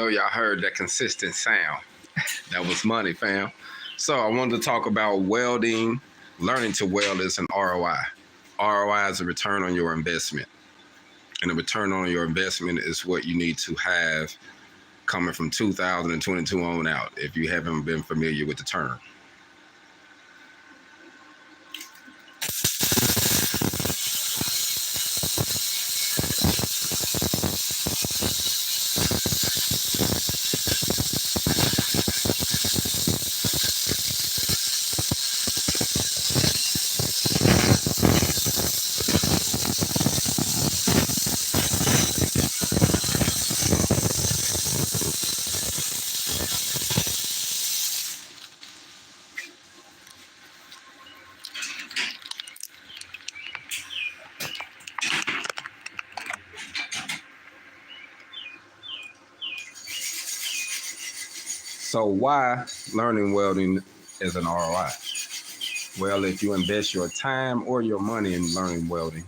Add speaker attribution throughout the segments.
Speaker 1: know y'all heard that consistent sound. That was money, fam. So I wanted to talk about welding. Learning to weld is an ROI. ROI is a return on your investment. And a return on your investment is what you need to have coming from 2022 on out, if you haven't been familiar with the term. So why learning welding is an ROI? Well, if you invest your time or your money in learning welding,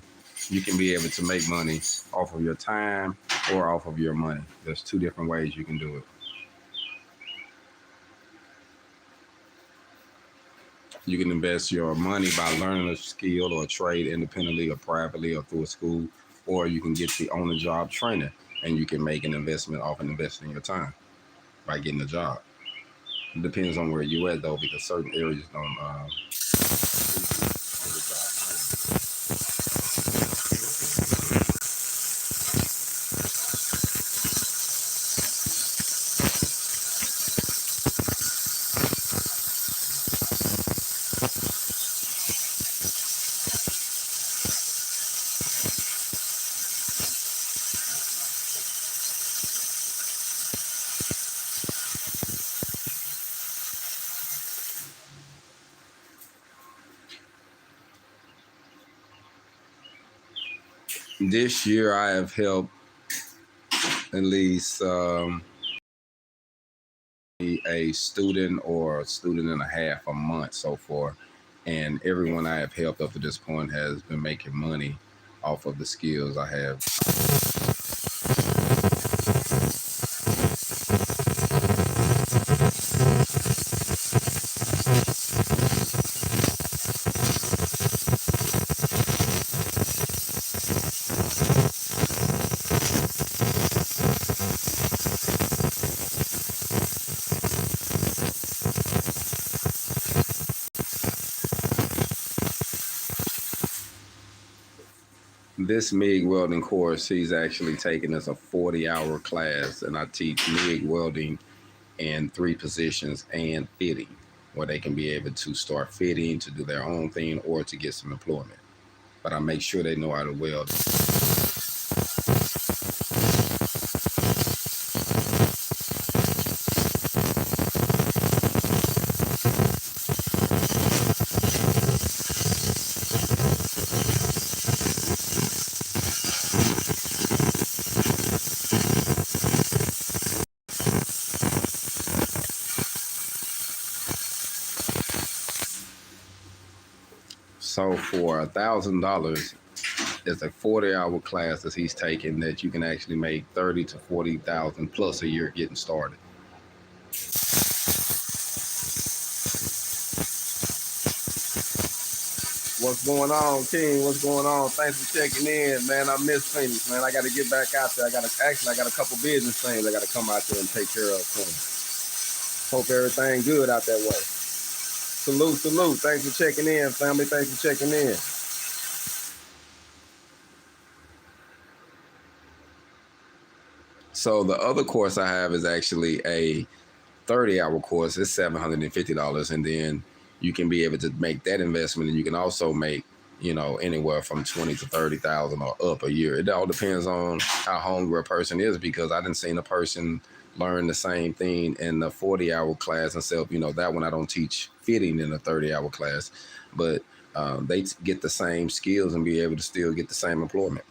Speaker 1: you can be able to make money off of your time or off of your money. There's two different ways you can do it. You can invest your money by learning a skill or a trade independently or privately or through a school, or you can get the on-the-job training and you can make an investment off of investing your time by getting a job. It depends on where you at though, because certain areas don't on-the-job This year I have helped at least a student or a student and a half a month so far, and everyone I have helped up to this point has been making money off of the skills I have. This MIG welding course, he's actually taking as a 40-hour class, and I teach MIG welding in 3 positions and fitting, where they can be able to start fitting, to do their own thing, or to get some employment. But I make sure they know how to weld. So for $1,000, it's a 40-hour class that he's taking that you can actually make 30 to 40,000 plus a year getting started. What's going on, King? What's going on? Thanks for checking in, man. I miss Feniks, man. I got to get back out there. I got a couple business things I got to come out there and take care of soon. Hope everything good out that way. Salute, salute. Thanks for checking in, family. Thanks for checking in. So the other course I have is actually a 30-hour course. It's $750, and then you can be able to make that investment, and you can also make, you know, anywhere from 20 to 30,000 or up a year. It all depends on how hungry a person is, because I done seen a person learn the same thing in the 40-hour class and self, you know, that one I don't teach fitting in a 30-hour class, but they get the same skills and be able to still get the same employment.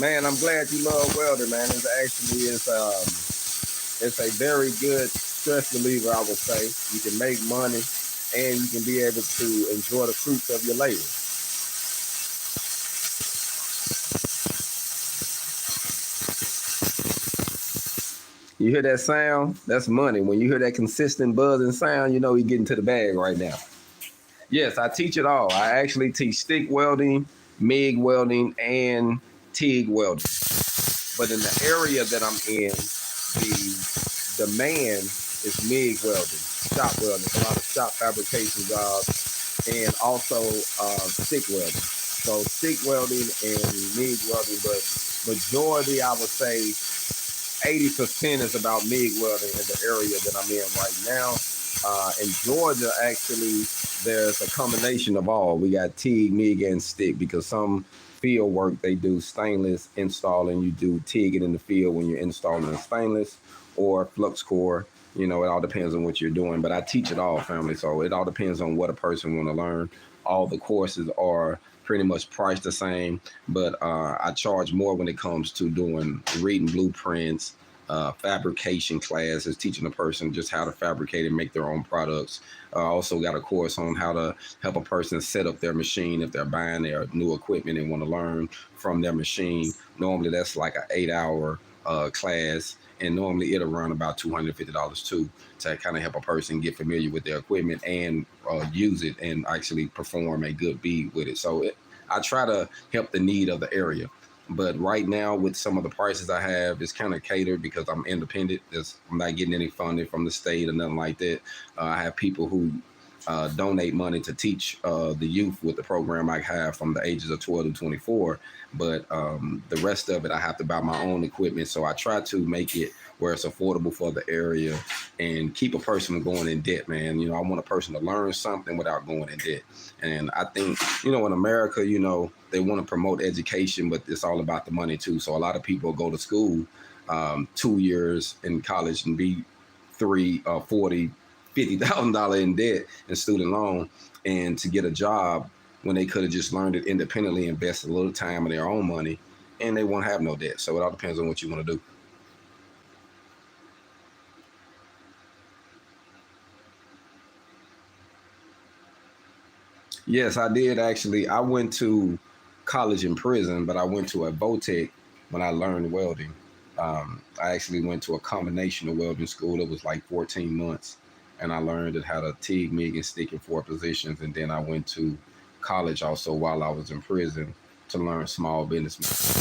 Speaker 1: Man, I'm glad you love welding, man. It's a very good stress reliever, I would say. You can make money and you can be able to enjoy the fruits of your labor. You hear that sound? That's money. When you hear that consistent buzzing sound, you know you're getting to the bag right now. Yes, I teach it all. I actually teach stick welding, MIG welding, and TIG welding. But in the area that I'm in, the demand is MIG welding, shop welding, a lot of shop fabrication jobs, and also stick welding. So stick welding and MIG welding, but majority, I would say 80% is about MIG welding in the area that I'm in right now. In Georgia, actually, there's a combination of all. We got TIG, MIG, and stick, because some field work they do stainless installing. You do TIG it in the field when you're installing a stainless or flux core. You know, it all depends on what you're doing. But I teach it all, family. So it all depends on what a person want to learn. All the courses are pretty much priced the same, but I charge more when it comes to doing reading blueprints, fabrication classes, teaching a person just how to fabricate and make their own products. I also got a course on how to help a person set up their machine if they're buying their new equipment and want to learn from their machine. Normally that's like an 8-hour class, and normally it'll run about $250 too, to kind of help a person get familiar with their equipment and use it and actually perform a good bead with it. So I try to help the need of the area. But right now, with some of the prices I have, it's kind of catered because I'm independent. I'm not getting any funding from the state or nothing like that. I have people who donate money to teach the youth with the program I have from the ages of 12 to 24. But the rest of it, I have to buy my own equipment. So I try to make it where it's affordable for the area and keep a person from going in debt, man. You know, I want a person to learn something without going in debt. And I think, you know, in America, you know, they want to promote education, but it's all about the money too. So a lot of people go to school 2 years in college and be $40,000, $50,000 in debt and student loan, and to get a job when they could have just learned it independently, invested a little time of their own money, and they won't have no debt. So it all depends on what you want to do. Yes, I did actually. I went to college in prison, but I went to a Votech when I learned welding. I actually went to a combination of welding school. It was like 14 months, and I learned how to TIG, MIG, and stick in 4 positions. And then I went to college also while I was in prison to learn small business.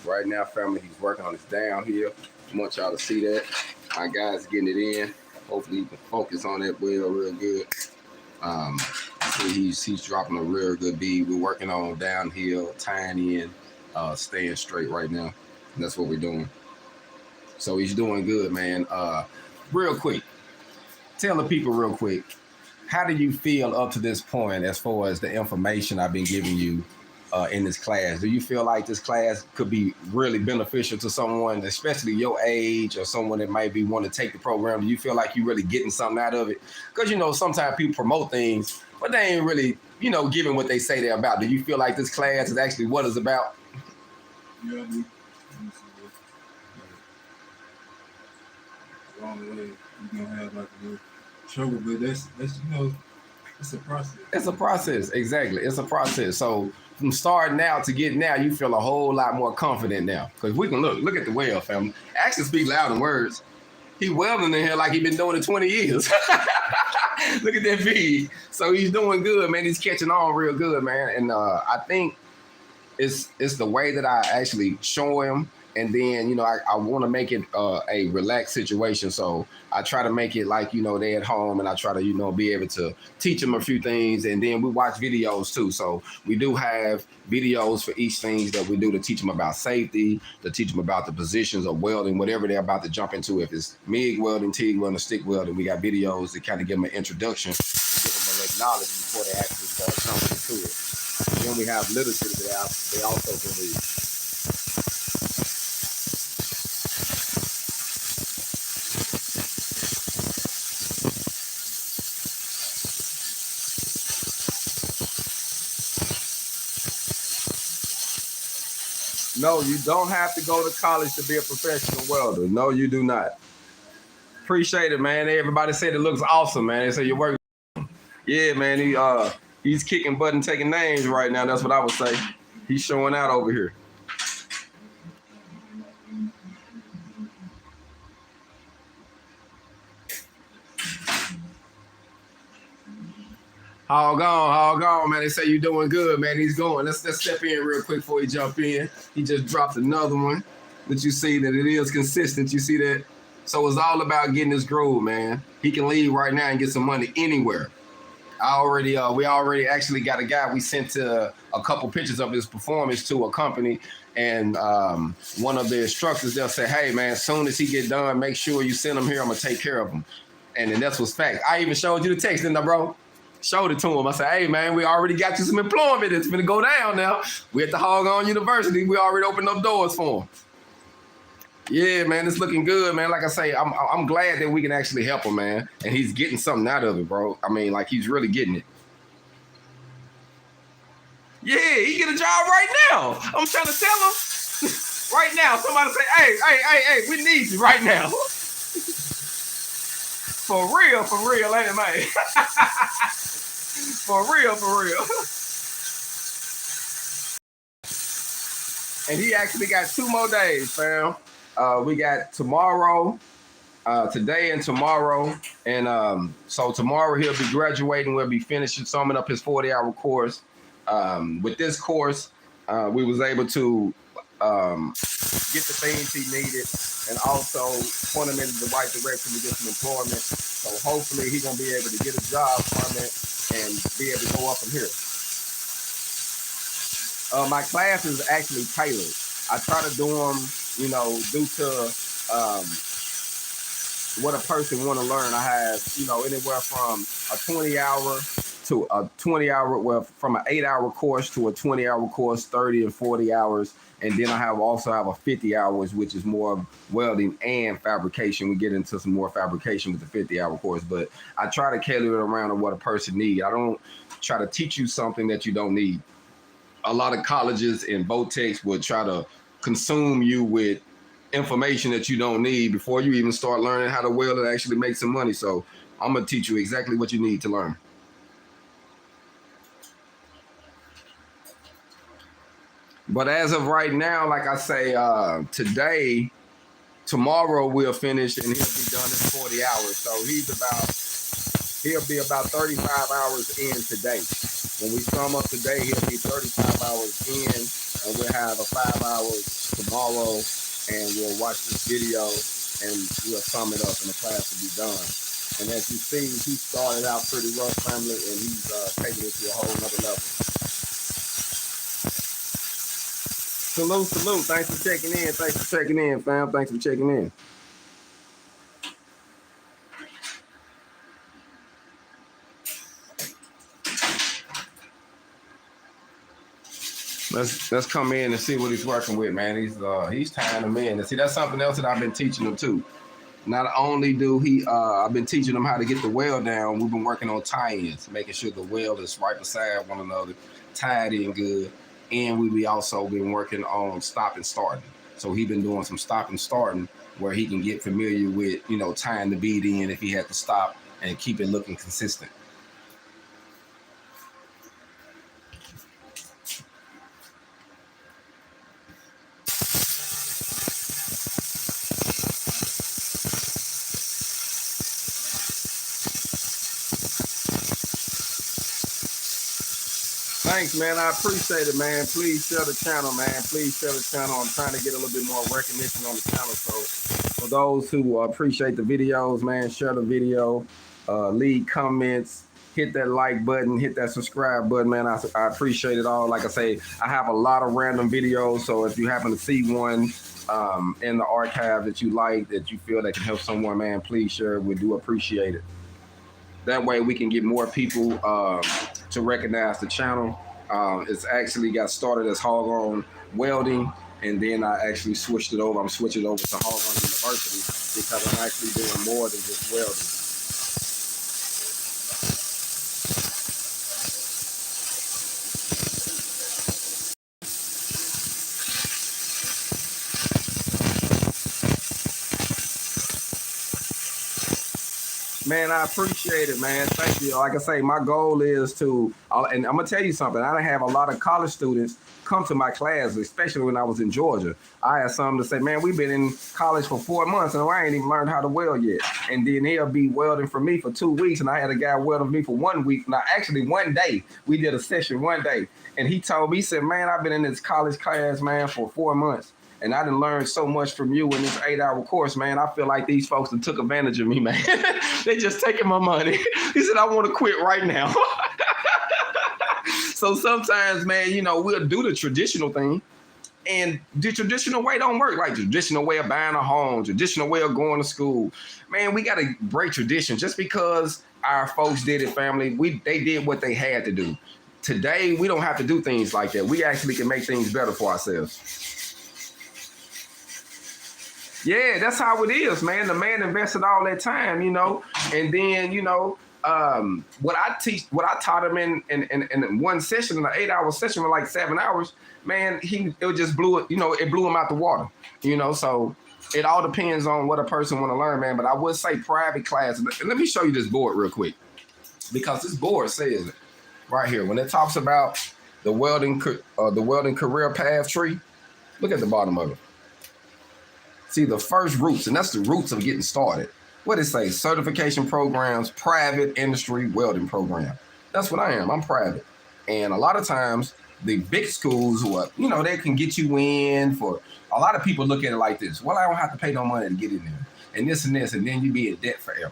Speaker 1: Right now, family, he's working on his down here. I want y'all to see that. My guy's getting it in. Hopefully, he can focus on that wheel real good. See, he's dropping a real good bead. We're working on downhill, tying in, staying straight right now. And that's what we're doing. So he's doing good, man. Real quick, tell the people real quick, how do you feel up to this point as far as the information I've been giving you in this class? Do you feel like this class could be really beneficial to someone, especially your age or someone that might be want to take the program? Do you feel like you're really getting something out of it? Because, you know, sometimes people promote things, but they ain't really, you know, giving what they say they're about. Do you feel like this class is actually what it's about?
Speaker 2: Yeah, I do. Along the way, you're gonna have like a little trouble, but that's you know, it's a process.
Speaker 1: It's a process, exactly. It's a process. So from starting out to getting now, you feel a whole lot more confident now. Because we can look at the weld, family. Actions speak louder than words. He welding in here like he been doing it 20 years. Look at that feed. So he's doing good, man. He's catching on real good, man. And I think it's the way that I actually show him. And then, you know, I want to make it a relaxed situation. So I try to make it like, you know, they at home, and I try to, you know, be able to teach them a few things. And then we watch videos too. So we do have videos for each thing that we do to teach them about safety, to teach them about the positions of welding, whatever they're about to jump into. If it's MIG welding, TIG welding, stick welding, we got videos to kind of give them an introduction, give them a little knowledge before they actually start jumping into it. Then we have literature that they also can read. No, you don't have to go to college to be a professional welder. No, you do not. Appreciate it, man. Everybody said it looks awesome, man. They say your work. Yeah, man. He's kicking butt and taking names right now. That's what I would say. He's showing out over here. HogOn, man. They say you're doing good, man. He's going. Let's step in real quick before he jump in. He just dropped another one. But you see that it is consistent. You see that? So it's all about getting this groove, man. He can leave right now and get some money anywhere. We already actually got a guy. We sent a couple pictures of his performance to a company, and one of the instructors, they'll say, hey, man, as soon as he get done, make sure you send him here. I'm going to take care of him. And then that's what's fact. I even showed you the text, didn't I, bro? Showed it to him. I said, hey, man, we already got you some employment. It's going to go down now. We at the HogOn University. We already opened up doors for him. Yeah, man, it's looking good, man. Like I say, I'm glad that we can actually help him, man. And he's getting something out of it, bro. I mean, like, he's really getting it. Yeah, he get a job right now. I'm trying to tell him right now. Somebody say, hey, we need you right now. For real, ain't it, man? For real. And he actually got 2 more days, fam. We got tomorrow, today and tomorrow. And so tomorrow he'll be graduating. We'll be finishing, summing up his 40-hour course. With this course, we was able to get the things he needed and also point him in the right direction to get some employment. So hopefully he's going to be able to get a job from it and be able to go up from here. My class is actually tailored. I try to do them, due to what a person want to learn. I have, anywhere from a 20-hour to a 20-hour, well, from an 8-hour course to a 20-hour course, 30 and 40 hours. And then I also have a 50 hours, which is more welding and fabrication. We get into some more fabrication with the 50-hour course, but I try to cater it around to what a person needs. I don't try to teach you something that you don't need. A lot of colleges and Votex would try to consume you with information that you don't need before you even start learning how to weld and actually make some money. So I'm going to teach you exactly what you need to learn. But as of right now, like I say, tomorrow we'll finish and he'll be done in 40 hours. So he'll be about 35 hours in today. When we sum up today, he'll be 35 hours in, and we'll have a 5 hours tomorrow, and we'll watch this video and we'll sum it up and the class will be done. And as you see, he started out pretty rough, family, and he's taking it to a whole nother level. Salute. Thanks for checking in, fam. Thanks for checking in. Let's come in and see what he's working with, man. He's tying them in. And see, that's something else that I've been teaching him too. Not only do I've been teaching him how to get the weld down, we've been working on tie-ins, making sure the weld is right beside one another, tied in good. And we also been working on stop and starting. So he's been doing some stop and starting where he can get familiar with, tying the bead in if he had to stop and keep it looking consistent. Thanks, man. I appreciate it, man. Please share the channel, man. Please share the channel. I'm trying to get a little bit more recognition on the channel. So for those who appreciate the videos, man, share the video, leave comments, hit that like button, hit that subscribe button, man. I appreciate it all. Like I say, I have a lot of random videos. So if you happen to see one in the archive that you like, that you feel that can help someone, man, please share it. We do appreciate it. That way we can get more people to recognize the channel. It's actually got started as HogOn Welding, and then I actually switched it over. I'm switching it over to HogOn University because I'm actually doing more than just welding. Man, I appreciate it, man. Thank you. Like I say, my goal is to, and I'm gonna tell you something. I have a lot of college students come to my class, especially when I was in Georgia. I had some to say, man, we've been in college for 4 months and I ain't even learned how to weld yet. And then he'll be welding for me for 2 weeks, and I had a guy welding for me for 1 week. Now, actually, one day we did a session one day, and he told me, he said, man, I've been in this college class, man, for 4 months. And I done learned so much from you in this 8-hour course, man. I feel like these folks that took advantage of me, man. They just taking my money. He said, I want to quit right now. So sometimes, man, we'll do the traditional thing. And the traditional way don't work, like the traditional way of buying a home, traditional way of going to school. Man, we got to break tradition. Just because our folks did it, family, they did what they had to do. Today, we don't have to do things like that. We actually can make things better for ourselves. Yeah, that's how it is, man. The man invested all that time, and then, what I taught him in one session, in an 8-hour session with like 7 hours, man, it just blew it, it blew him out the water, so it all depends on what a person want to learn, man. But I would say private classes. Let me show you this board real quick, because this board says it right here. When it talks about the welding career path tree, look at the bottom of it. See the first roots, and that's the roots of getting started. What it say? Certification programs, private industry welding program. That's what I am. I'm private. And a lot of times, the big schools, they can get you in for, a lot of people look at it like this. Well, I don't have to pay no money to get in there. And this, and then you be in debt forever.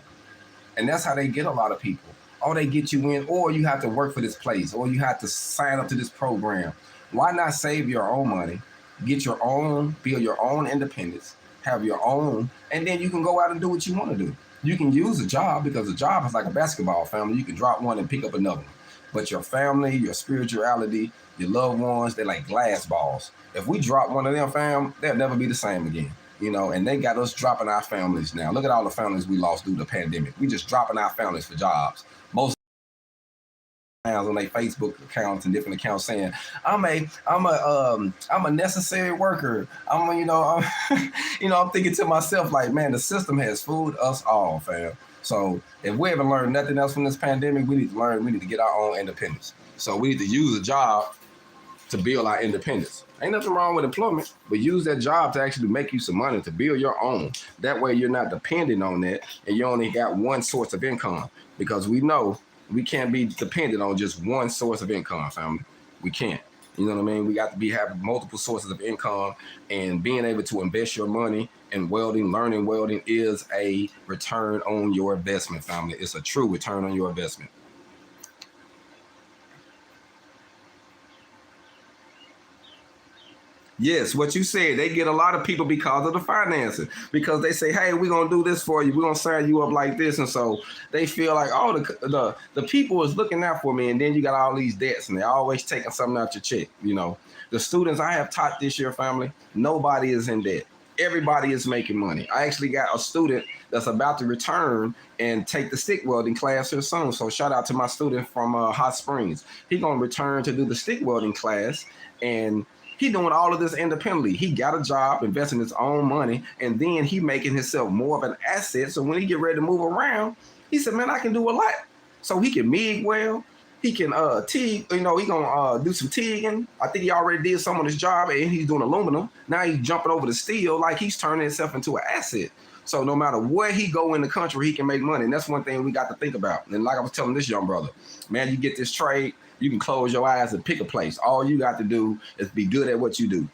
Speaker 1: And that's how they get a lot of people. Or they get you in, or you have to work for this place, or you have to sign up to this program. Why not save your own money, get your own, build your own independence, have your own, and then you can go out and do what you want to do. You can use a job, because a job is like a basketball, family. You can drop one and pick up another one. But your family, your spirituality, your loved ones, they're like glass balls. If we drop one of them, fam, they'll never be the same again. And they got us dropping our families now. Look at all the families we lost due to the pandemic. We just dropping our families for jobs. Most on their Facebook accounts and different accounts saying, I'm a necessary worker. I'm thinking to myself, like, man, the system has fooled us all, fam. So if we haven't learned nothing else from this pandemic, we need to get our own independence. So we need to use a job to build our independence. Ain't nothing wrong with employment, but use that job to actually make you some money, to build your own. That way you're not dependent on that, and you only got one source of income, because we know we can't be dependent on just one source of income, family. We can't. You know what I mean? We got to have multiple sources of income, and being able to invest your money in welding, learning welding is a return on your investment, family. It's a true return on your investment. Yes, what you said, they get a lot of people because of the financing, because they say, hey, we're going to do this for you. We're going to sign you up like this. And so they feel like, oh, the people is looking out for me. And then you got all these debts, and they're always taking something out your check. The students I have taught this year, family, nobody is in debt. Everybody is making money. I actually got a student that's about to return and take the stick welding class here soon. So shout out to my student from Hot Springs. He's going to return to do the stick welding class, and he doing all of this independently. He got a job, investing his own money, and then he making himself more of an asset. So when he get ready to move around, he said, man, I can do a lot. So he can MIG weld, he can TIG, he gonna do some TIGging. I think he already did some on his job, and he's doing aluminum. Now he's jumping over to steel, like he's turning himself into an asset. So no matter where he go in the country, he can make money. And that's one thing we got to think about. And like I was telling this young brother, man, you get this trade, you can close your eyes and pick a place. All you got to do is be good at what you do.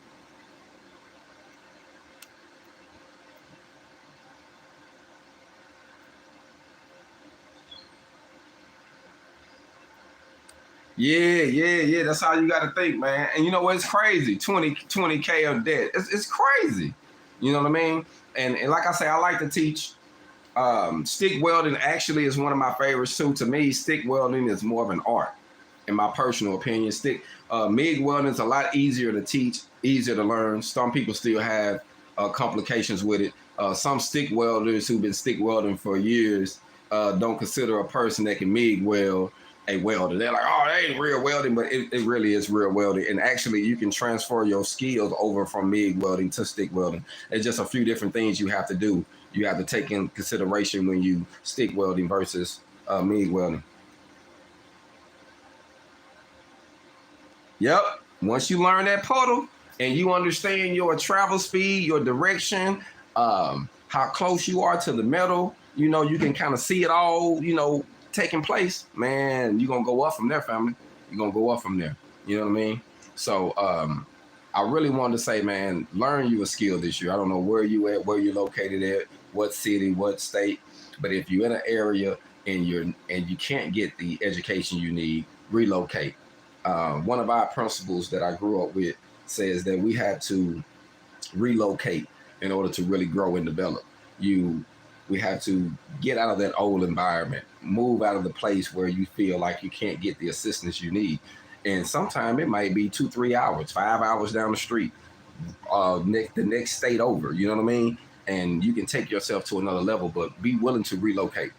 Speaker 1: Yeah. That's how you got to think, man. And you know what? It's crazy. 20K of debt. It's crazy. You know what I mean? And like I say, I like to teach. Stick welding actually is one of my favorites too. To me, stick welding is more of an art, in my personal opinion. MIG welding is a lot easier to teach, easier to learn. Some people still have complications with it. Some stick welders who've been stick welding for years don't consider a person that can MIG weld a welder. They're like, oh, that ain't real welding, but it really is real welding. And actually, you can transfer your skills over from MIG welding to stick welding. It's just a few different things you have to do. you have to take in consideration when you stick welding versus MIG welding. Yep. Once you learn that puddle and you understand your travel speed, your direction, how close you are to the metal, you know, you can kind of see it all, you know, taking place, man, you're going to go up from there, family. You're going to go up from there. You know what I mean? So I really wanted to say, man, learn you a skill this year. I don't know where you at, where you're located at, what city, what state, but if you're in an area and you can't get the education you need, relocate. One of our principles that I grew up with says that we have to relocate in order to really grow and develop. We have to get out of that old environment, move out of the place where you feel like you can't get the assistance you need. And sometimes it might be 2-3 hours, 5 hours down the street, the next state over, you know what I mean? And you can take yourself to another level, but be willing to relocate.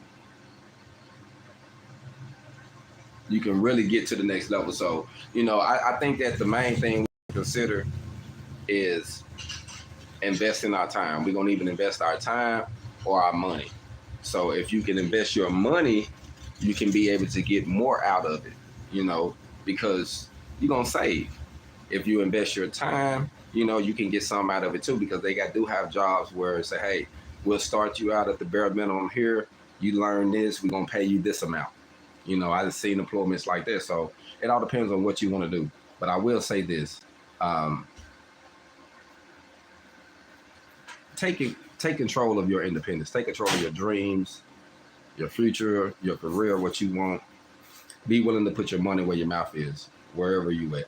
Speaker 1: You can really get to the next level. So, you know, I think that the main thing we consider is investing our time. We're going to even invest our time or our money. So if you can invest your money, you can be able to get more out of it, you know, because you're going to save. If you invest your time, you know, you can get some out of it too, because they do have jobs where say, hey, we'll start you out at the bare minimum here. You learn this, we're going to pay you this amount. You know, I've seen employments like this. So it all depends on what you want to do. But I will say this. Take control of your independence. Take control of your dreams, your future, your career, what you want. Be willing to put your money where your mouth is, wherever you at.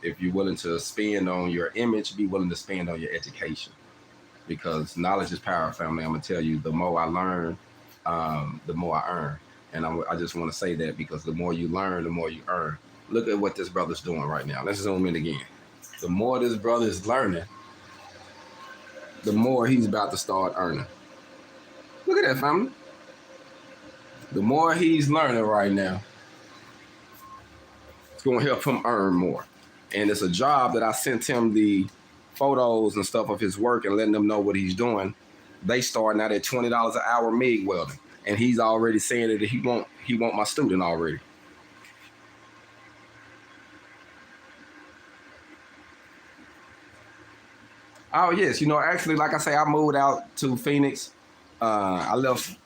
Speaker 1: If you're willing to spend on your image, be willing to spend on your education. Because knowledge is power, family. I'm going to tell you, the more I learn, the more I earn. And I just want to say that because the more you learn, the more you earn. Look at what this brother's doing right now. Let's zoom in again. The more this brother is learning, the more he's about to start earning. Look at that, family. The more he's learning right now, it's going to help him earn more. And it's a job that I sent him the photos and stuff of his work and letting them know what he's doing. They starting out at $20 an hour MIG welding. And he's already saying that he want my student already. Oh yes, you know, actually, like I say, I moved out to Feniks. I left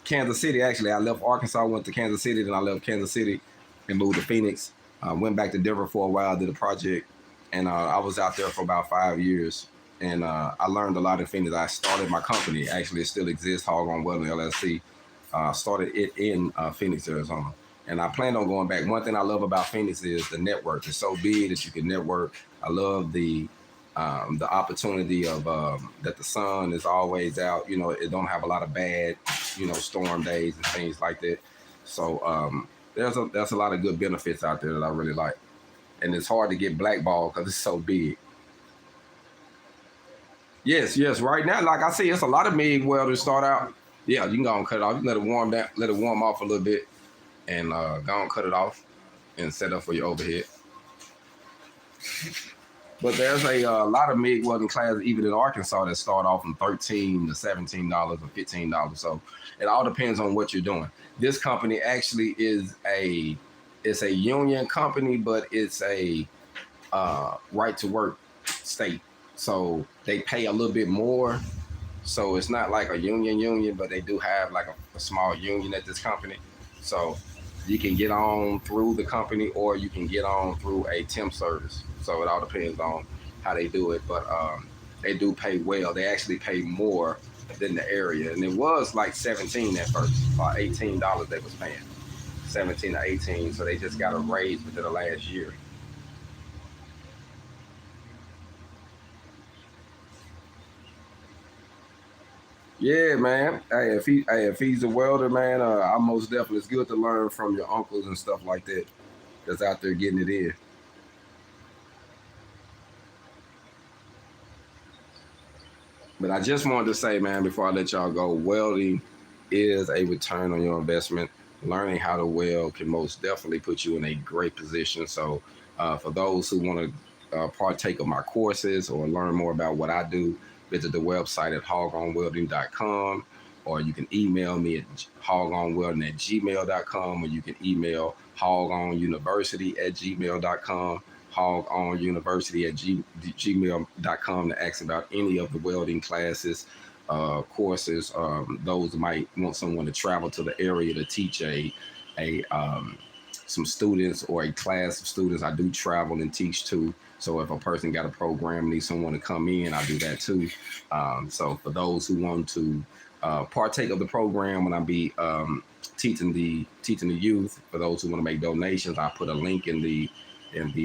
Speaker 1: Kansas City. Actually, I left Arkansas, went to Kansas City, then I left Kansas City and moved to Feniks. Went back to Denver for a while, did a project, and I was out there for about 5 years. And I learned a lot in Feniks. I started my company. Actually, it still exists, HogOn Welding LLC. Started it in Phoenix, Arizona. And I plan on going back. One thing I love about Feniks is the network. It's so big that you can network. I love the opportunity of that the sun is always out. You know, it don't have a lot of bad, you know, storm days and things like that. So there's a lot of good benefits out there that I really like. And it's hard to get blackballed because it's so big. Yes. Right now, like I see, it's a lot of MIG welders start out. Yeah, you can go and cut it off. You can let it warm off a little bit, and go and cut it off, and set up for your overhead. But there's a lot of MIG welding classes, even in Arkansas, that start off from $13 to $17 or $15. So it all depends on what you're doing. This company actually is a union company, but it's a right to work state. So they pay a little bit more. So it's not like a union, but they do have like a small union at this company. So you can get on through the company or you can get on through a temp service. So it all depends on how they do it. But they do pay well. They actually pay more than the area. And it was like 17 at first, or $18 they was paying. 17 or 18. So they just got a raise within the last year. Yeah, man. Hey, if he's a welder, man, I most definitely, it's good to learn from your uncles and stuff like that that's out there getting it in. But I just wanted to say, man, before I let y'all go, welding is a return on your investment. Learning how to weld can most definitely put you in a great position. So for those who want to partake of my courses or learn more about what I do, visit the website at HogOnWelding.com, or you can email me at HogOnWelding@gmail.com, or you can email HogOnUniversity@gmail.com, HogOnUniversity@gmail.com to ask about any of the welding classes, courses. Those might want someone to travel to the area to teach some students or a class of students. I do travel and teach too. So if a person got a program, needs someone to come in, I do that too. So for those who want to partake of the program when I be teaching the youth, for those who want to make donations, I put a link in the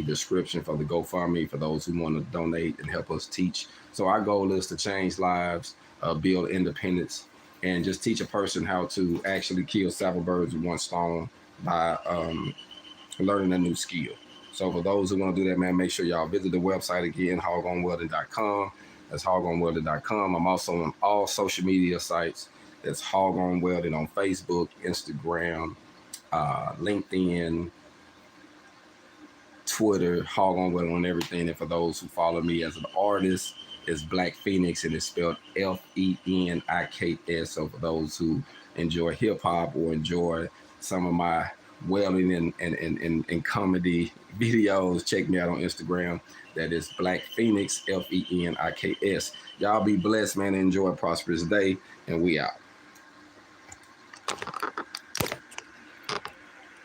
Speaker 1: description for the GoFundMe for those who want to donate and help us teach. So our goal is to change lives, build independence, and just teach a person how to actually kill several birds with one stone by learning a new skill. So for those who want to do that, man, make sure y'all visit the website again, HogOnWelding.com. That's HogOnWelding.com. I'm also on all social media sites. That's HogOn Welding on Facebook, Instagram, LinkedIn, Twitter, HogOn Welding on everything. And for those who follow me as an artist, it's Black Feniks, and it's spelled Feniks. So for those who enjoy hip hop or enjoy some of my welding and comedy videos, check me out on Instagram. That is Black Feniks, Feniks. Y'all be blessed, man, and enjoy a prosperous day, and we out.